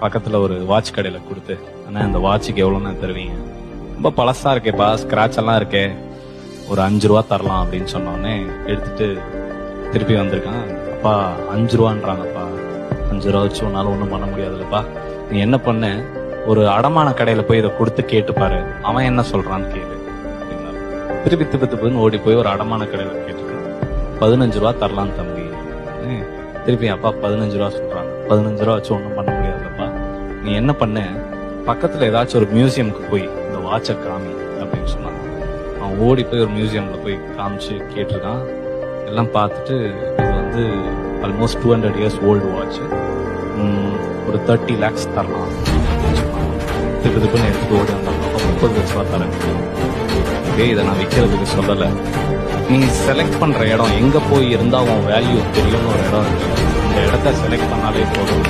பக்கத்துல ஒரு வாட்ச் கடையில கொடுத்து, அண்ணா இந்த வாட்சுக்கு எவ்வளோண்ணா தருவீங்க? ரொம்ப பழசா இருக்கேப்பா, ஸ்கிராட்ச் எல்லாம் இருக்கே, ஒரு 5 ரூபா தரலாம் அப்படின்னு சொன்னோடனே எடுத்துட்டு திருப்பி வந்திருக்கான். அப்பா 5 ரூபான்றாங்கப்பா, 5 ரூபா வச்சு உன்னால ஒன்றும் பண்ண முடியாதுல்லப்பா. நீ என்ன பண்ண, ஒரு அடமான கடையில போய் இதை கொடுத்து கேட்டு பாரு, அவன் என்ன சொல்றான்னு கேளு அப்படின்னாரு. திருப்பி திப்புன்னு ஓடி போய் ஒரு அடமான கடையில கேட்டுருக்கேன். 15 ரூபா தரலாம் தம்பி. திருப்பி அப்பா 15 ரூபா சொல்றாங்க. 15 ரூபா வச்சு ஒன்றும் பண்ண முடியாதுல்லப்பா. நீ என்ன பண்ண, பக்கத்துல ஏதாச்சும் ஒரு மியூசியமுக்கு போய் இந்த வாட்சை காமி அப்படின்னு சொன்னாங்க. அவன் ஓடி போய் ஒரு மியூசியம்ல போய் காமிச்சு கேட்டிருக்கான். எல்லாம் பார்த்துட்டு இது வந்து ஆல்மோஸ்ட் 200 இயர்ஸ் ஓல்டு வாட்ச், ஒரு 30 lakhs தரலாம் அப்படின்னு சொன்னாங்க. திருப்பி எடுத்துட்டு ஓடி வந்தாங்க. 30 லட்ச ரூபா தரேன். இதை நான் விற்கிறதுக்கு சொல்லலை, நீ செலக்ட் பண்ற இடம் எங்க போய் இருந்தா உன் வேல்யூ தெரியும்னு ஒரு இடம் இருக்கு. இந்த இடத்த செலக்ட் பண்ணாலே போதும்.